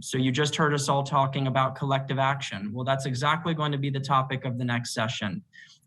So you just heard us all talking about collective action. Well, that's exactly going to be the topic of the next session.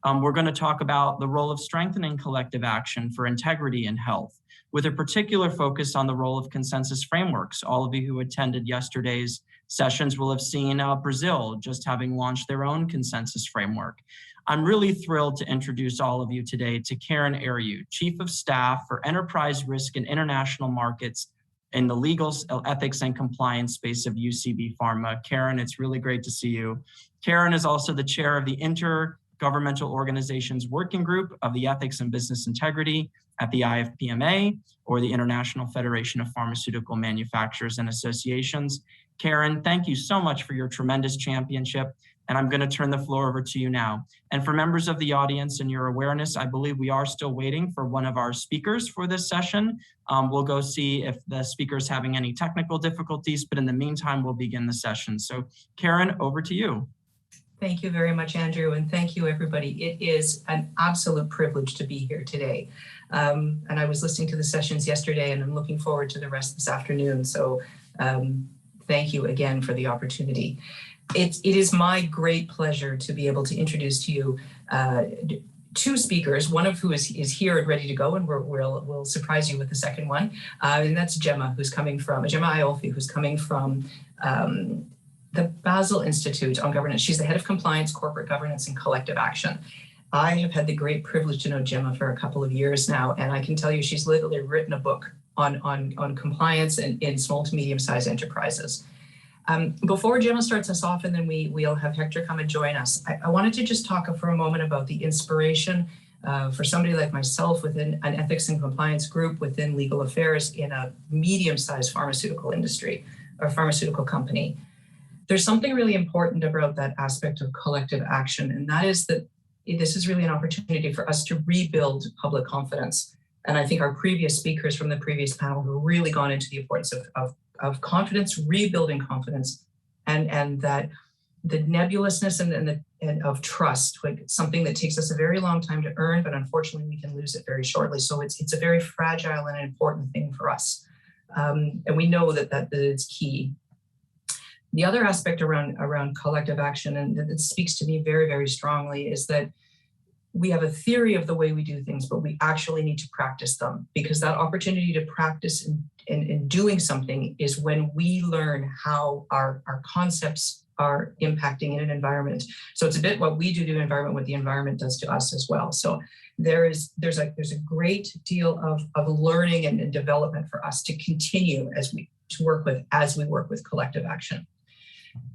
We're going to talk about the role of strengthening collective action for integrity in health, with a particular focus on the role of consensus frameworks. All of you who attended yesterday's sessions will have seen Brazil just having launched their own consensus framework. I'm really thrilled to introduce all of you today to Karen Ariu, Chief of Staff for Enterprise Risk and International Markets in the legal, ethics, and compliance space of UCB Pharma. Karen, it's really great to see you. Karen is also the chair of the Intergovernmental Organizations Working Group of the Ethics and Business Integrity at the IFPMA, or the International Federation of Pharmaceutical Manufacturers and Associations. Karen, thank you so much for your tremendous championship, and I'm going to turn the floor over to you now. And for members of the audience and your awareness, I believe we are still waiting for one of our speakers for this session. We'll go see if the speaker's having any technical difficulties, but in the meantime, we'll begin the session. So Karen, over to you. Thank you very much, Andrew, and thank you, everybody. It is an absolute privilege to be here today. And I was listening to the sessions yesterday, and I'm looking forward to the rest this afternoon. So thank you again for the opportunity. It is my great pleasure to be able to introduce to you two speakers, one of who is here and ready to go, and we'll surprise you with the second one. And that's Gemma Aiolfi, who's coming from the Basel Institute on Governance. She's the head of compliance, corporate governance, and collective action. I have had the great privilege to know Gemma for a couple of years now, and I can tell you she's literally written a book on compliance in small to medium-sized enterprises. Before Gemma starts us off, and then we'll have Hector come and join us, I wanted to just talk for a moment about the inspiration for somebody like myself within an ethics and compliance group within legal affairs in a medium-sized pharmaceutical industry or pharmaceutical company. There's something really important about that aspect of collective action, and that is that this is really an opportunity for us to rebuild public confidence. And I think our previous speakers from the previous panel have really gone into the importance of confidence, rebuilding confidence, and that the nebulousness and of trust, like something that takes us a very long time to earn, but unfortunately we can lose it very shortly. So it's a very fragile and important thing for us. And we know that it's key. The other aspect around collective action, and that speaks to me very, very strongly, is that we have a theory of the way we do things, but we actually need to practice them, because that opportunity to practice in doing something is when we learn how our concepts are impacting in an environment. So it's a bit what we do to the environment, what the environment does to us as well. So there's a great deal of learning and development for us to continue as we work with collective action.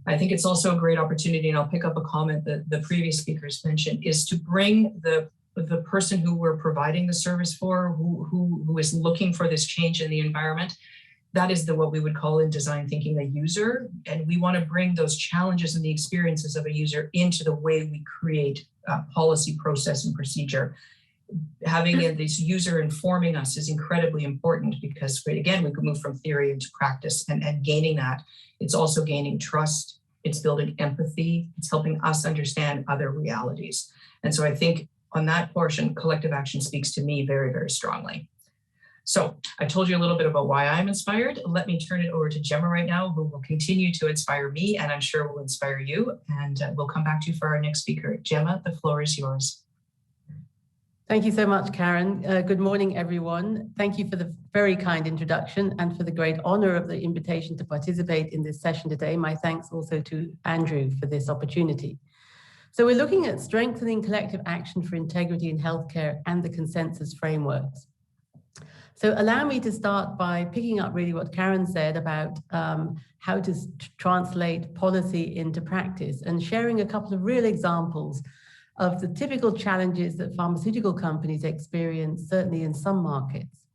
I think it's also a great opportunity, and I'll pick up a comment that the previous speakers mentioned, is to bring the person who we're providing the service for, who is looking for this change in the environment. That is what we would call in design thinking a user, and we want to bring those challenges and the experiences of a user into the way we create policy, process, and procedure. Having this user informing us is incredibly important, because again, we can move from theory into practice, and gaining that. It's also gaining trust, it's building empathy, it's helping us understand other realities. And so I think on that portion, collective action speaks to me very, very strongly. So I told you a little bit about why I'm inspired. Let me turn it over to Gemma right now, who will continue to inspire me, and I'm sure will inspire you. And we'll come back to you for our next speaker. Gemma, the floor is yours. Thank you so much, Karen. Good morning, everyone. Thank you for the very kind introduction and for the great honor of the invitation to participate in this session today. My thanks also to Andrew for this opportunity. So we're looking at strengthening collective action for integrity in healthcare and the consensus frameworks. So allow me to start by picking up really what Karen said about how to translate policy into practice, and sharing a couple of real examples of the typical challenges that pharmaceutical companies experience, certainly in some markets.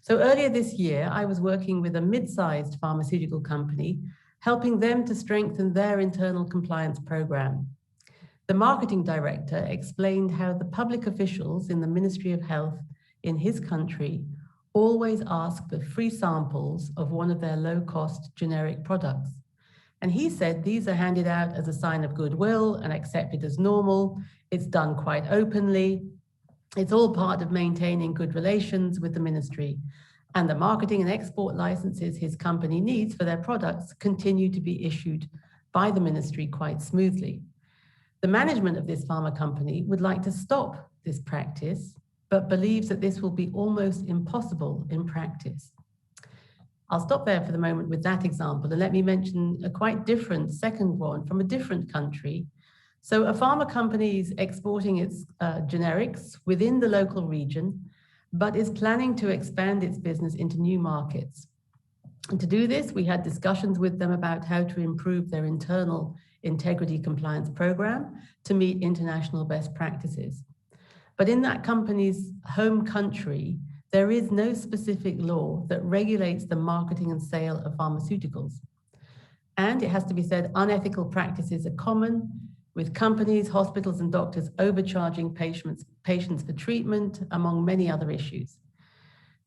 So earlier this year, I was working with a mid-sized pharmaceutical company, helping them to strengthen their internal compliance program. The marketing director explained how the public officials in the Ministry of Health in his country always ask for free samples of one of their low-cost generic products. And he said these are handed out as a sign of goodwill and accepted as normal. It's done quite openly. It's all part of maintaining good relations with the ministry. and the marketing and export licenses his company needs for their products continue to be issued by the ministry quite smoothly. The management of this pharma company would like to stop this practice, but believes that this will be almost impossible in practice. I'll stop there for the moment with that example, and let me mention a quite different second one from a different country. So a pharma company is exporting its generics within the local region, but is planning to expand its business into new markets. And to do this, we had discussions with them about how to improve their internal integrity compliance program to meet international best practices. But in that company's home country, there is no specific law that regulates the marketing and sale of pharmaceuticals. And it has to be said, unethical practices are common, with companies, hospitals, and doctors overcharging patients for treatment, among many other issues.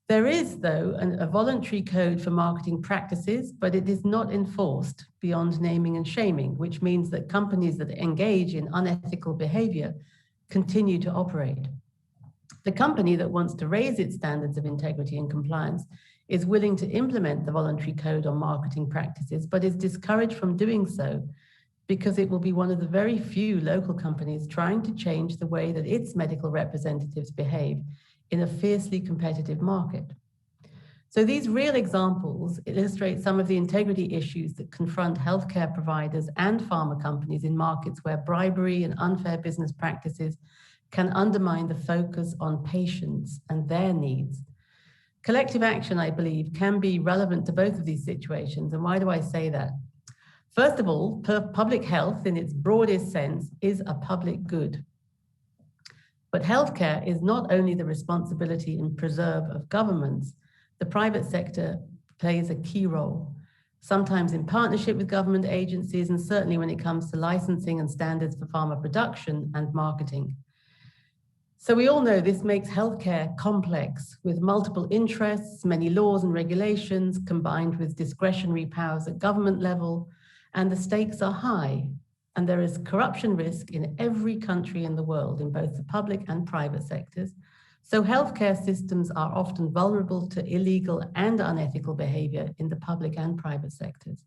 There is, though, a voluntary code for marketing practices, but it is not enforced beyond naming and shaming, which means that companies that engage in unethical behavior continue to operate. The company that wants to raise its standards of integrity and compliance is willing to implement the voluntary code on marketing practices, but is discouraged from doing so because it will be one of the very few local companies trying to change the way that its medical representatives behave in a fiercely competitive market. So these real examples illustrate some of the integrity issues that confront healthcare providers and pharma companies in markets where bribery and unfair business practices can undermine the focus on patients and their needs. Collective action, I believe, can be relevant to both of these situations. And why do I say that? First of all, public health in its broadest sense is a public good. But healthcare is not only the responsibility and preserve of governments. The private sector plays a key role, sometimes in partnership with government agencies, and certainly when it comes to licensing and standards for pharma production and marketing. So we all know this makes healthcare complex, with multiple interests, many laws and regulations, combined with discretionary powers at government level, and the stakes are high. And there is corruption risk in every country in the world, in both the public and private sectors. So healthcare systems are often vulnerable to illegal and unethical behavior in the public and private sectors.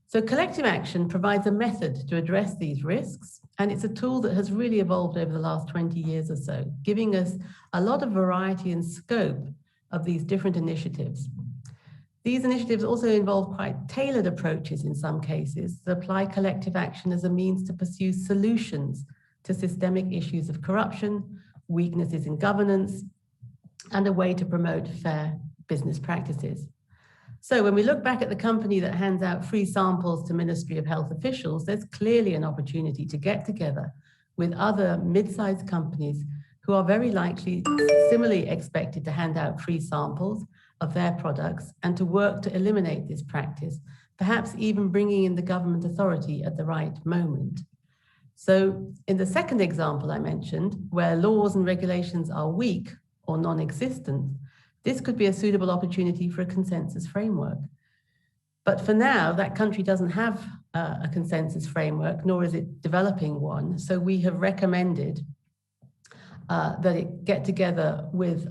So collective action provides a method to address these risks, and it's a tool that has really evolved over the last 20 years or so, giving us a lot of variety and scope of these different initiatives. These initiatives also involve quite tailored approaches in some cases that apply collective action as a means to pursue solutions to systemic issues of corruption, weaknesses in governance, and a way to promote fair business practices. So when we look back at the company that hands out free samples to Ministry of Health officials, there's clearly an opportunity to get together with other mid-sized companies who are very likely similarly expected to hand out free samples of their products and to work to eliminate this practice, perhaps even bringing in the government authority at the right moment. So in the second example I mentioned, where laws and regulations are weak or non-existent, this could be a suitable opportunity for a consensus framework. But for now, that country doesn't have a consensus framework, nor is it developing one. So we have recommended that it get together with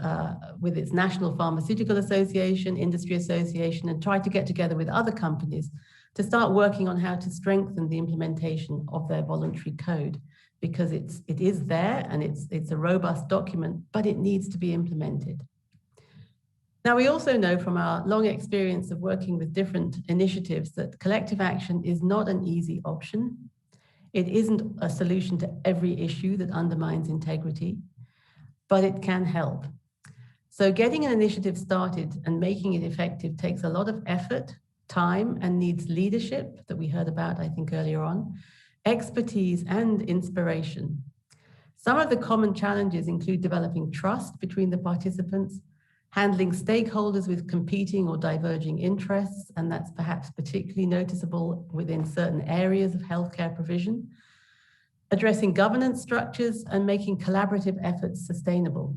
its National Pharmaceutical Association, Industry Association, and try to get together with other companies to start working on how to strengthen the implementation of their voluntary code, because it is there and it's a robust document, but it needs to be implemented. Now, we also know from our long experience of working with different initiatives that collective action is not an easy option. It isn't a solution to every issue that undermines integrity, but it can help. So getting an initiative started and making it effective takes a lot of effort, time, and needs leadership that we heard about, I think, earlier on, expertise, and inspiration. Some of the common challenges include developing trust between the participants, handling stakeholders with competing or diverging interests, and that's perhaps particularly noticeable within certain areas of healthcare provision, addressing governance structures, and making collaborative efforts sustainable.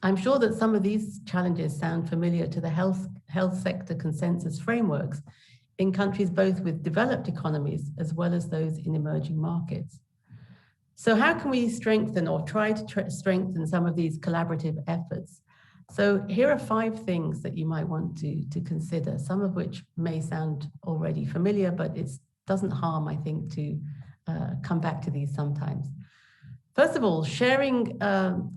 I'm sure that some of these challenges sound familiar to the health sector consensus frameworks in countries both with developed economies as well as those in emerging markets. So how can we strengthen or try to strengthen some of these collaborative efforts? So here are 5 things that you might want to consider, some of which may sound already familiar, but it doesn't harm, I think, to come back to these sometimes. First of all,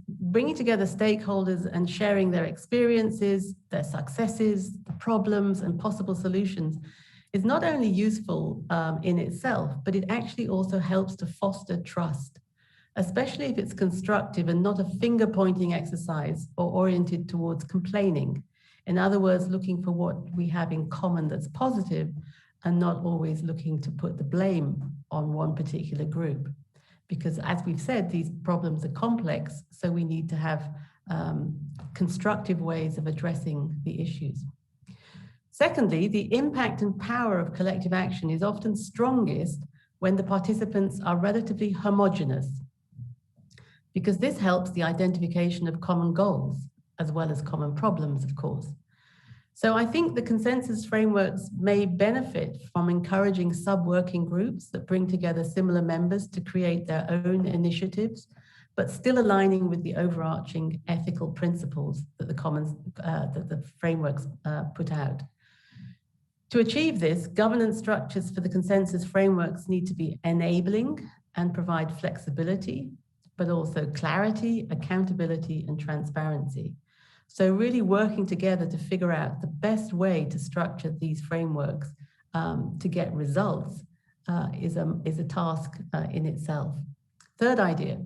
bringing together stakeholders and sharing their experiences, their successes, the problems and possible solutions is not only useful in itself, but it actually also helps to foster trust, especially if it's constructive and not a finger-pointing exercise or oriented towards complaining. In other words, looking for what we have in common that's positive and not always looking to put the blame on one particular group. Because as we've said, these problems are complex, so we need to have constructive ways of addressing the issues. Secondly, the impact and power of collective action is often strongest when the participants are relatively homogeneous, because this helps the identification of common goals, as well as common problems, of course. So I think the consensus frameworks may benefit from encouraging sub-working groups that bring together similar members to create their own initiatives, but still aligning with the overarching ethical principles that the frameworks put out. To achieve this, governance structures for the consensus frameworks need to be enabling and provide flexibility, but also clarity, accountability, and transparency. So really working together to figure out the best way to structure these frameworks to get results is a task in itself. Third idea.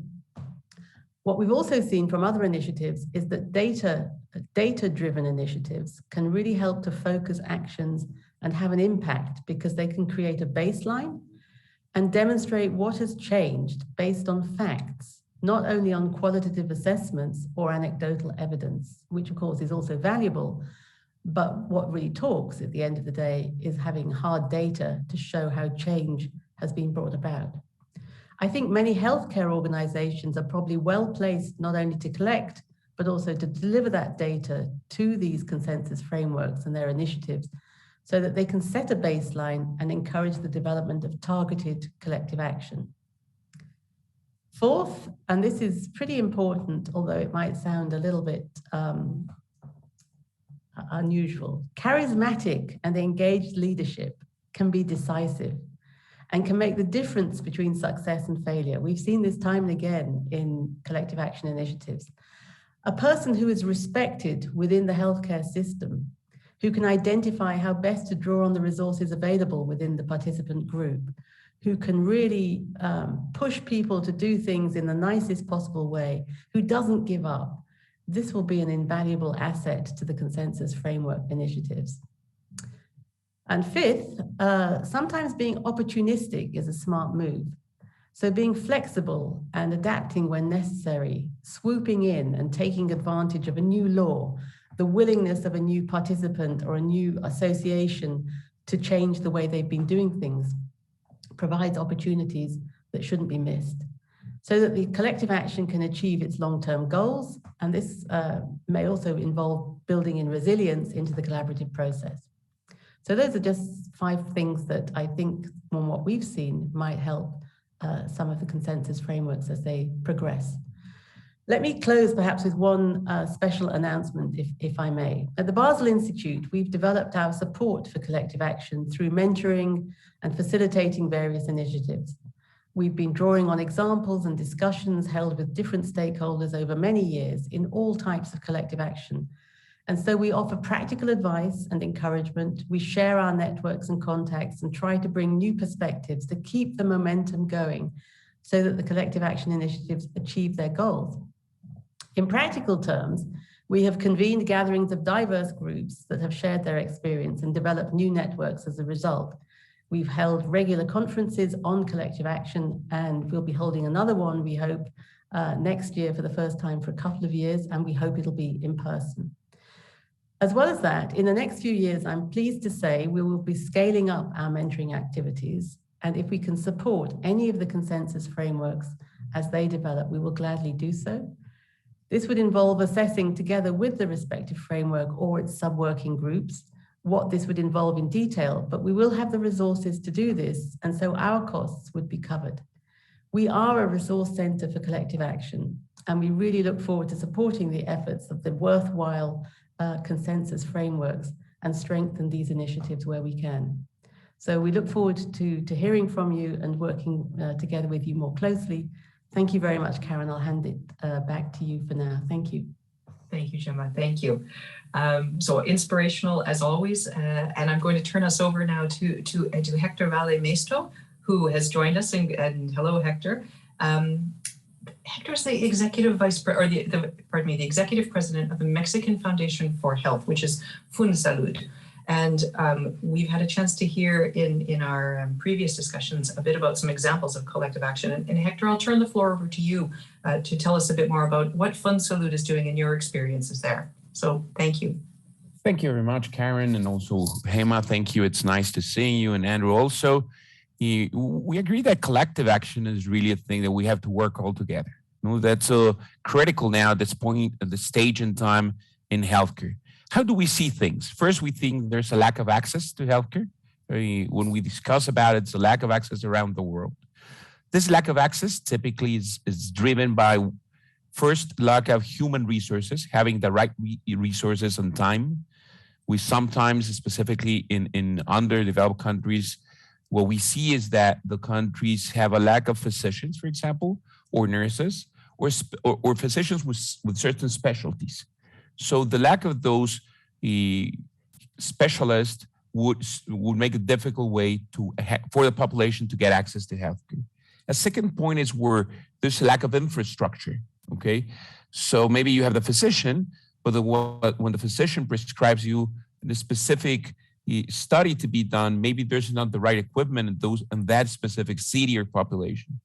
What we've also seen from other initiatives is that data-driven initiatives can really help to focus actions and have an impact because they can create a baseline and demonstrate what has changed based on facts, not only on qualitative assessments or anecdotal evidence, which of course is also valuable, but what really talks at the end of the day is having hard data to show how change has been brought about. I think many healthcare organizations are probably well placed not only to collect, but also to deliver that data to these consensus frameworks and their initiatives so that they can set a baseline and encourage the development of targeted collective action. Fourth, and this is pretty important, although it might sound a little bit unusual, charismatic and engaged leadership can be decisive and can make the difference between success and failure. We've seen this time and again in collective action initiatives. A person who is respected within the healthcare system, who can identify how best to draw on the resources available within the participant group, who can really push people to do things in the nicest possible way, who doesn't give up. This will be an invaluable asset to the consensus framework initiatives. And fifth, sometimes being opportunistic is a smart move. So being flexible and adapting when necessary, swooping in and taking advantage of a new law, the willingness of a new participant or a new association to change the way they've been doing things provides opportunities that shouldn't be missed so that the collective action can achieve its long-term goals. And this may also involve building in resilience into the collaborative process. So those are just 5 things that I think from what we've seen might help some of the consensus frameworks as they progress. Let me close perhaps with one special announcement, if I may. At the Basel Institute, we've developed our support for collective action through mentoring and facilitating various initiatives. We've been drawing on examples and discussions held with different stakeholders over many years in all types of collective action. And so we offer practical advice and encouragement. We share our networks and contacts and try to bring new perspectives to keep the momentum going so that the collective action initiatives achieve their goals. In practical terms, we have convened gatherings of diverse groups that have shared their experience and developed new networks as a result. We've held regular conferences on collective action, and we'll be holding another one, we hope, next year for the first time for a couple of years, and we hope it'll be in person. As well as that, in the next few years, I'm pleased to say we will be scaling up our mentoring activities. And if we can support any of the consensus frameworks as they develop, we will gladly do so. This would involve assessing together with the respective framework or its sub-working groups what this would involve in detail, but we will have the resources to do this, and so our costs would be covered. We are a resource center for collective action, and we really look forward to supporting the efforts of the worthwhile consensus frameworks and strengthen these initiatives where we can. So we look forward to hearing from you and working together with you more closely. Thank you very much, Karen. I'll hand it back to you for now. Thank you. Thank you, Gemma. Thank you. So inspirational as always. And I'm going to turn us over now to Hector Valle Mesto, who has joined us. And hello, Hector. Hector's the executive the executive president of the Mexican Foundation for Health, which is Funsalud. And we've had a chance to hear in our previous discussions a bit about some examples of collective action. And Hector, I'll turn the floor over to you to tell us a bit more about what Funsalud is doing and your experiences there. So thank you. Thank you very much, Karen, and also Gemma. Thank you. It's nice to see you, and Andrew also. We agree that collective action is really a thing that we have to work all together. That's critical now at this point, at the stage in time in healthcare. How do we see things? First, we think there's a lack of access to healthcare. When we discuss about it, it's a lack of access around the world. This lack of access typically is driven by, first, lack of human resources, having the right resources and time. We sometimes, specifically in underdeveloped countries, what we see is that the countries have a lack of physicians, for example, or nurses, or physicians with certain specialties. So the lack of those specialists would make a difficult way for the population to get access to healthcare. A second point is where there's a lack of infrastructure, okay? So maybe you have the physician, but when the physician prescribes you the specific study to be done, maybe there's not the right equipment in that specific city or population.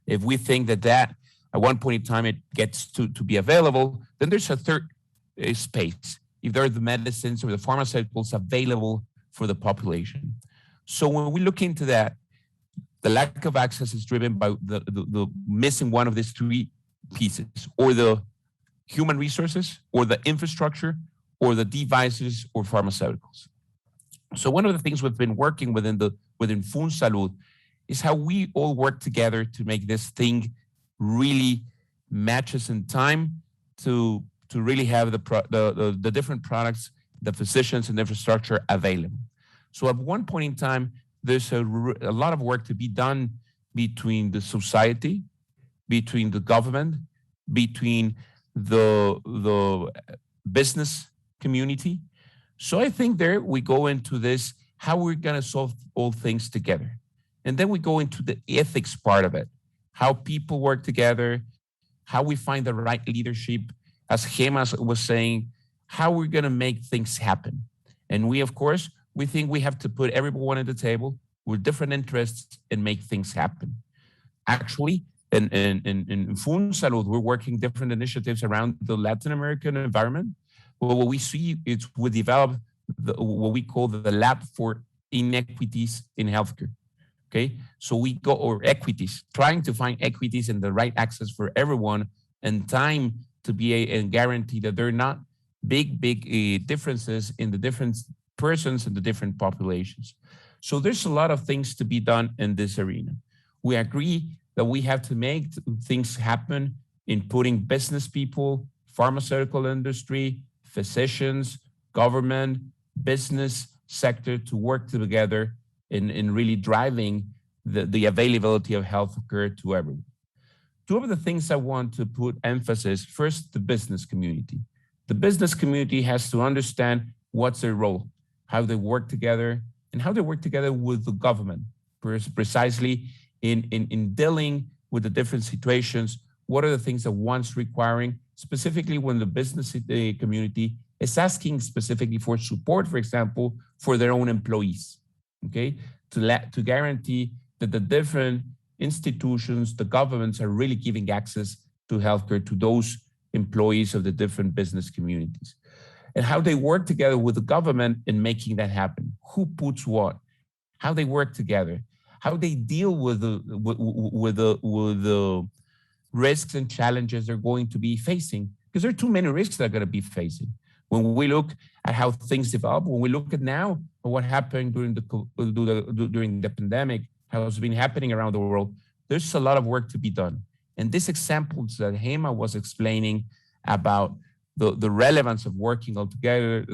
If we think that at one point in time it gets to be available, then there's a third space, if there are the medicines or the pharmaceuticals available for the population. So when we look into that, the lack of access is driven by the missing one of these three pieces, or the human resources, or the infrastructure, or the devices or pharmaceuticals. So one of the things we've been working within Funsalud is how we all work together to make this thing really matches in time to really have the different products, the physicians and the infrastructure available. So at one point in time, there's a lot of work to be done between the society, between the government, between the business community. So I think there we go into this, how we're going to solve all things together. And then we go into the ethics part of it, how people work together, how we find the right leadership, as Gemma was saying, how we're going to make things happen. And we, of course, we think we have to put everyone at the table with different interests and make things happen. Actually, in Funsalud, we're working different initiatives around the Latin American environment. Well, what we see is we develop what we call the lab for inequities in healthcare. Okay, so we go, or equities, trying to find equities and the right access for everyone, and time to be and guarantee that there are not big differences in the different persons and the different populations. So there's a lot of things to be done in this arena. We agree that we have to make things happen in putting business people, pharmaceutical industry, physicians, government, business sector to work together in really driving the availability of healthcare to everyone. Two of the things I want to put emphasis, first, the business community. The business community has to understand what's their role, how they work together, and how they work together with the government, precisely in dealing with the different situations. What are the things that one's requiring, specifically when the business community is asking specifically for support, for example, for their own employees, okay? To guarantee that the different institutions, the governments are really giving access to healthcare to those employees of the different business communities. And how they work together with the government in making that happen. Who puts what? How they work together. How they deal with the risks and challenges they're going to be facing. Because there are too many risks they're going to be facing. When we look at how things develop, when we look at now what happened during the pandemic, how it's been happening around the world, there's a lot of work to be done. And these examples that Gemma was explaining about the relevance of working all together,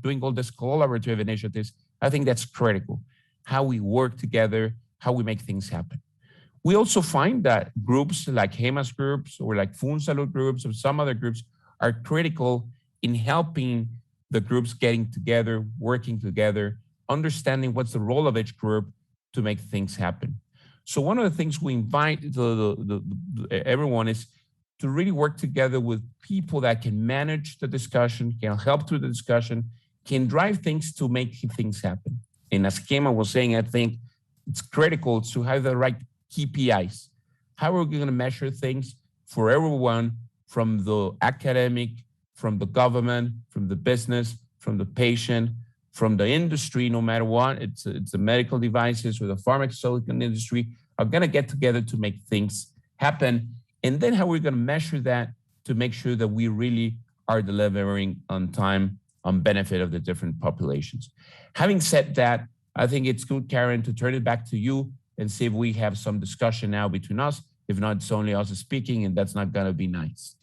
doing all these collaborative initiatives, I think that's critical. How we work together, how we make things happen. We also find that groups like Gemma's groups or like Funsalud groups or some other groups are critical in helping the groups getting together, working together, understanding what's the role of each group to make things happen. So one of the things we invite everyone is to really work together with people that can manage the discussion, can help through the discussion, can drive things to make things happen. And as Gemma was saying, I think it's critical to have the right KPIs. How are we going to measure things for everyone, from the academic, from the government, from the business, from the patient, from the industry, no matter what, it's the medical devices or the pharmaceutical industry are going to get together to make things happen. And then how we're going to measure that to make sure that we really are delivering on time, on benefit of the different populations. Having said that, I think it's good, Karen, to turn it back to you and see if we have some discussion now between us. If not, it's only us speaking, and that's not going to be nice.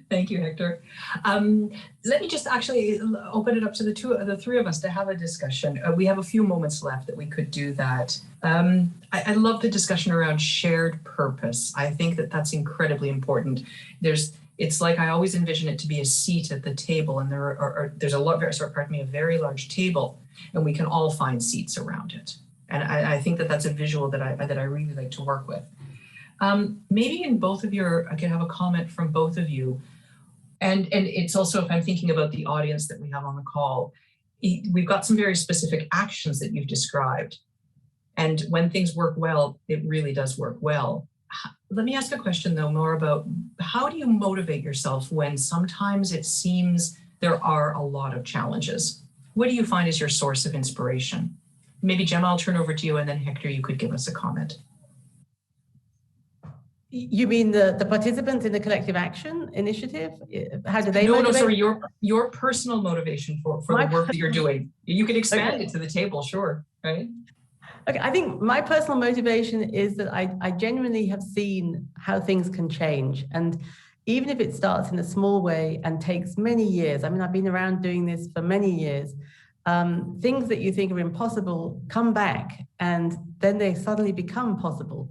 Thank you, Hector. Let me just actually open it up to the three of us to have a discussion. We have a few moments left that we could do that. I love the discussion around shared purpose. I think that that's incredibly important. It's like I always envision it to be a seat at the table, and there's a very large table, and we can all find seats around it. And I think that that's a visual that I really like to work with. Maybe I can have a comment from both of you. And it's also, if I'm thinking about the audience that we have on the call, we've got some very specific actions that you've described. And when things work well, it really does work well. Let me ask a question, though, more about how do you motivate yourself when sometimes it seems there are a lot of challenges? What do you find is your source of inspiration? Maybe, Gemma, I'll turn over to you, and then Hector, you could give us a comment. You mean the participants in the collective action initiative? How do they motivate? No, sorry, your personal motivation for the work that you're doing. You could expand it to the table, sure, right? Okay, I think my personal motivation is that I genuinely have seen how things can change. And even if it starts in a small way and takes many years, I mean, I've been around doing this for many years, things that you think are impossible come back and then they suddenly become possible.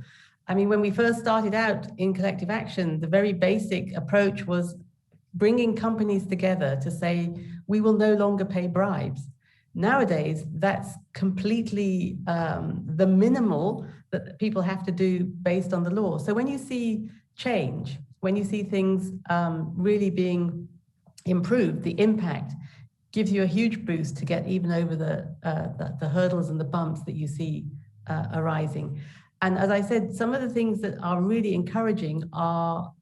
I mean, when we first started out in collective action, the very basic approach was bringing companies together to say, we will no longer pay bribes. Nowadays, that's completely the minimal that people have to do based on the law. So when you see change, when you see things really being improved, the impact gives you a huge boost to get even over the hurdles and the bumps that you see arising. And as I said, some of the things that are really encouraging are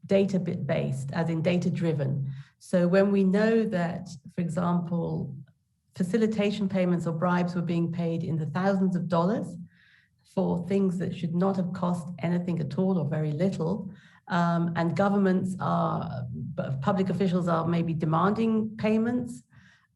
data-based, as in data-driven. So when we know that, for example, facilitation payments or bribes were being paid in the thousands of dollars for things that should not have cost anything at all or very little, and public officials are maybe demanding payments,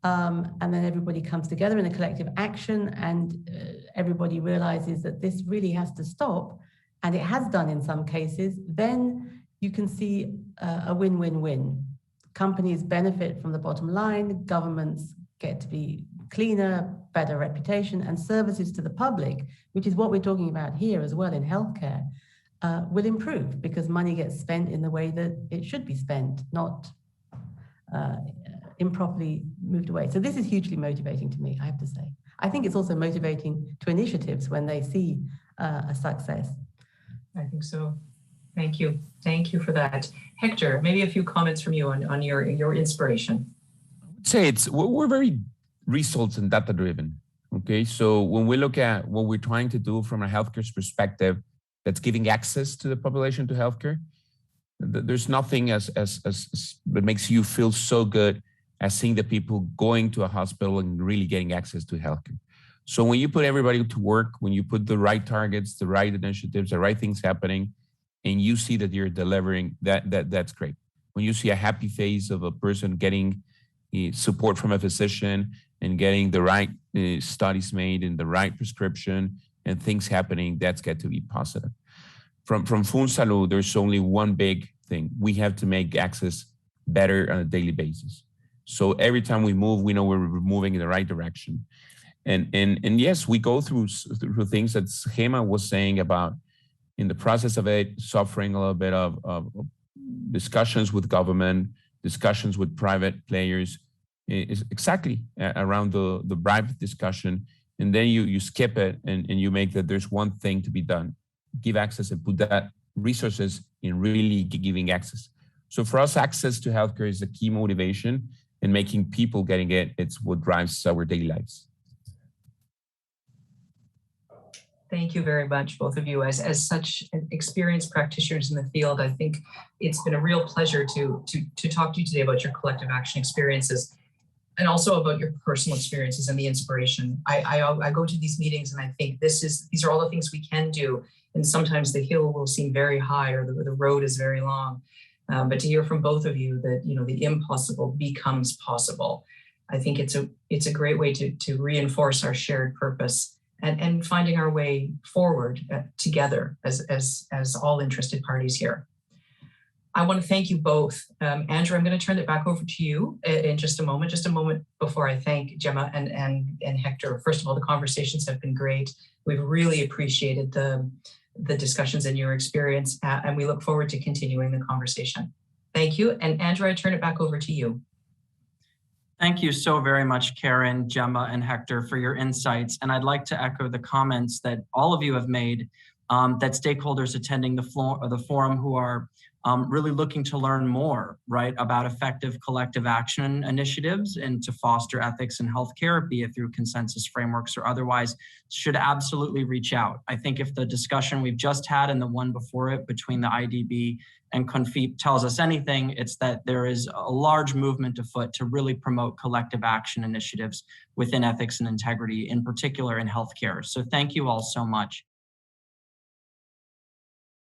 and then everybody comes together in a collective action and everybody realizes that this really has to stop, and it has done in some cases, then you can see a win-win-win. Companies benefit from the bottom line, governments get to be cleaner, better reputation, and services to the public, which is what we're talking about here as well in healthcare, will improve because money gets spent in the way that it should be spent, not improperly moved away. So this is hugely motivating to me, I have to say. I think it's also motivating to initiatives when they see a success. I think so. Thank you. Thank you for that. Hector, maybe a few comments from you on your inspiration. Say we're very results and data driven. Okay, so when we look at what we're trying to do from a healthcare perspective, that's giving access to the population to healthcare, there's nothing as that makes you feel so good as seeing the people going to a hospital and really getting access to healthcare. So when you put everybody to work, when you put the right targets, the right initiatives, the right things happening, and you see that you're delivering, that's great. When you see a happy face of a person getting support from a physician, and getting the right studies made and the right prescription and things happening, that's got to be positive. From Funsalud, there's only one big thing. We have to make access better on a daily basis. So every time we move, we know we're moving in the right direction. And yes, we go through things that Gemma was saying about in the process of it, suffering a little bit of discussions with government, discussions with private players, is exactly around the private discussion. And then you skip it and you make that there's one thing to be done. Give access and put that resources in really giving access. So for us, access to healthcare is a key motivation, and making people getting it, it's what drives our daily lives. Thank you very much, both of you. As such experienced practitioners in the field, I think it's been a real pleasure to talk to you today about your collective action experiences and also about your personal experiences and the inspiration. I go to these meetings and I think these are all the things we can do. And sometimes the hill will seem very high or the road is very long. But to hear from both of you that, the impossible becomes possible, I think it's a great way to reinforce our shared purpose and finding our way forward together as all interested parties here. I want to thank you both. Andrew, I'm going to turn it back over to you in just a moment before I thank Gemma and Hector. First of all, the conversations have been great. We've really appreciated the discussions and your experience, and we look forward to continuing the conversation. Thank you. And Andrew, I turn it back over to you. Thank you so very much, Karen, Gemma, and Hector, for your insights. And I'd like to echo the comments that all of you have made, that stakeholders attending the forum who are really looking to learn more, right, about effective collective action initiatives and to foster ethics in healthcare, be it through consensus frameworks or otherwise, should absolutely reach out. I think if the discussion we've just had and the one before it between the IDB and CONFIP tells us anything, it's that there is a large movement afoot to really promote collective action initiatives within ethics and integrity, in particular in healthcare. So thank you all so much.